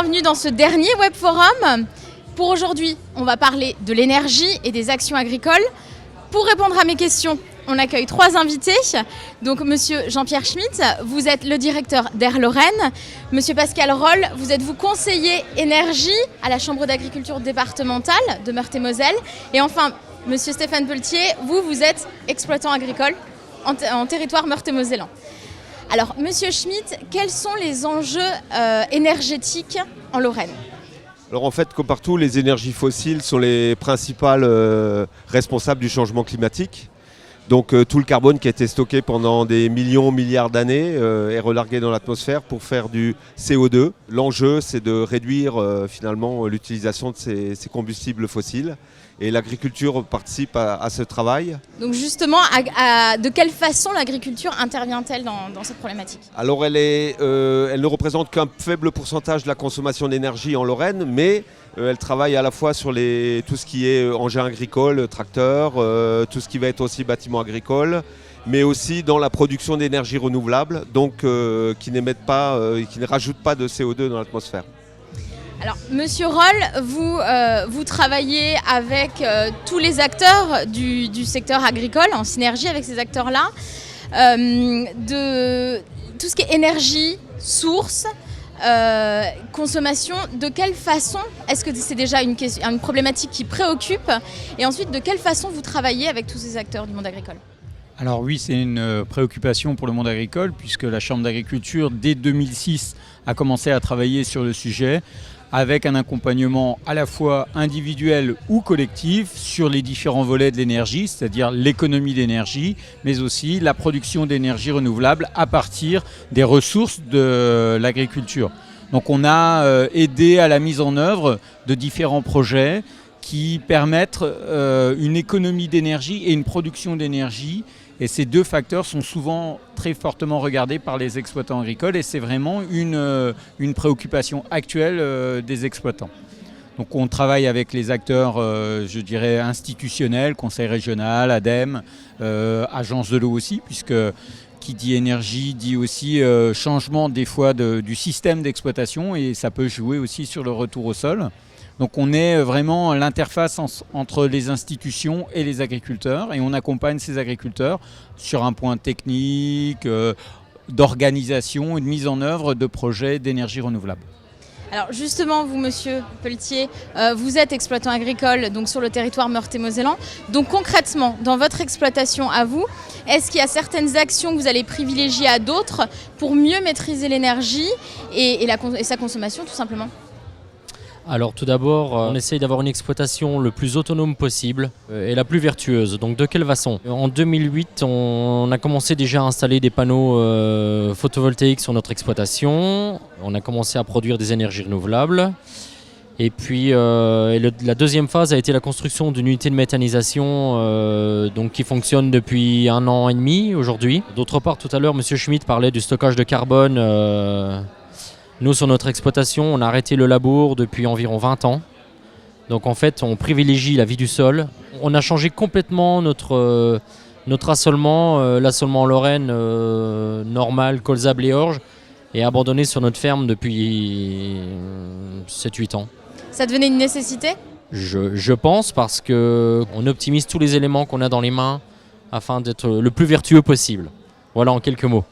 bienvenue dans ce dernier Web Forum. Pour aujourd'hui, on va parler de l'énergie et des actions agricoles. Pour répondre à mes questions, on accueille 3 invités. Donc monsieur Jean-Pierre Schmitt, vous êtes le directeur d'Air Lorraine. Monsieur Pascal Roll, vous êtes conseiller énergie à la Chambre d'agriculture départementale de Meurthe-et-Moselle. Et enfin, monsieur Stéphane Pelletier, vous êtes exploitant agricole en territoire meurthe-et-mosellan. Alors, monsieur Schmitt, quels sont les enjeux énergétiques en Lorraine ? Alors en fait, comme partout, les énergies fossiles sont les principales responsables du changement climatique. Donc tout le carbone qui a été stocké pendant des milliards d'années est relargué dans l'atmosphère pour faire du CO2. L'enjeu, c'est de réduire finalement l'utilisation de ces combustibles fossiles. Et l'agriculture participe à ce travail. Donc justement, de quelle façon l'agriculture intervient-elle dans cette problématique ? Alors elle ne représente qu'un faible pourcentage de la consommation d'énergie en Lorraine, mais elle travaille à la fois sur tout ce qui est engins agricoles, tracteurs, tout ce qui va être aussi bâtiments agricoles, mais aussi dans la production d'énergie renouvelable, donc qui n'émettent pas, qui ne rajoutent pas de CO2 dans l'atmosphère. Alors, monsieur Roll, vous travaillez avec tous les acteurs du secteur agricole, en synergie avec ces acteurs-là, de tout ce qui est énergie, source, consommation. De quelle façon, est-ce que c'est déjà une problématique qui préoccupe ? Et ensuite, de quelle façon vous travaillez avec tous ces acteurs du monde agricole ? Alors oui, c'est une préoccupation pour le monde agricole, puisque la Chambre d'agriculture, dès 2006, a commencé à travailler sur le sujet, avec un accompagnement à la fois individuel ou collectif sur les différents volets de l'énergie, c'est-à-dire l'économie d'énergie, mais aussi la production d'énergie renouvelable à partir des ressources de l'agriculture. Donc on a aidé à la mise en œuvre de différents projets qui permettent une économie d'énergie et une production d'énergie. Et ces 2 facteurs sont souvent très fortement regardés par les exploitants agricoles et c'est vraiment une préoccupation actuelle des exploitants. Donc on travaille avec les acteurs, je dirais, institutionnels, conseil régional, ADEME, agence de l'eau aussi, puisque qui dit énergie dit aussi changement des fois du système d'exploitation et ça peut jouer aussi sur le retour au sol. Donc on est vraiment l'interface entre les institutions et les agriculteurs et on accompagne ces agriculteurs sur un point technique, d'organisation et de mise en œuvre de projets d'énergie renouvelable. Alors justement, vous, monsieur Pelletier, vous êtes exploitant agricole donc sur le territoire meurthe-et-mosellan. Donc concrètement, dans votre exploitation à vous, est-ce qu'il y a certaines actions que vous allez privilégier à d'autres pour mieux maîtriser l'énergie et sa consommation tout simplement ? Alors tout d'abord, on essaye d'avoir une exploitation le plus autonome possible et la plus vertueuse. Donc de quelle façon ? En 2008, on a commencé déjà à installer des panneaux photovoltaïques sur notre exploitation. On a commencé à produire des énergies renouvelables. Et puis la deuxième phase a été la construction d'une unité de méthanisation qui fonctionne depuis 1 an et demi aujourd'hui. D'autre part, tout à l'heure, M. Schmitt parlait du stockage de carbone. Nous, sur notre exploitation, on a arrêté le labour depuis environ 20 ans. Donc en fait, on privilégie la vie du sol. On a changé complètement notre assolement, l'assolement en Lorraine normal, colza, blé, orge, et abandonné sur notre ferme depuis 7-8 ans. Ça devenait une nécessité ? Je pense parce qu'on optimise tous les éléments qu'on a dans les mains afin d'être le plus vertueux possible. Voilà en quelques mots.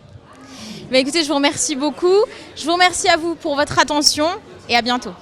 Bah écoutez, je vous remercie beaucoup. Je vous remercie à vous pour votre attention et à bientôt.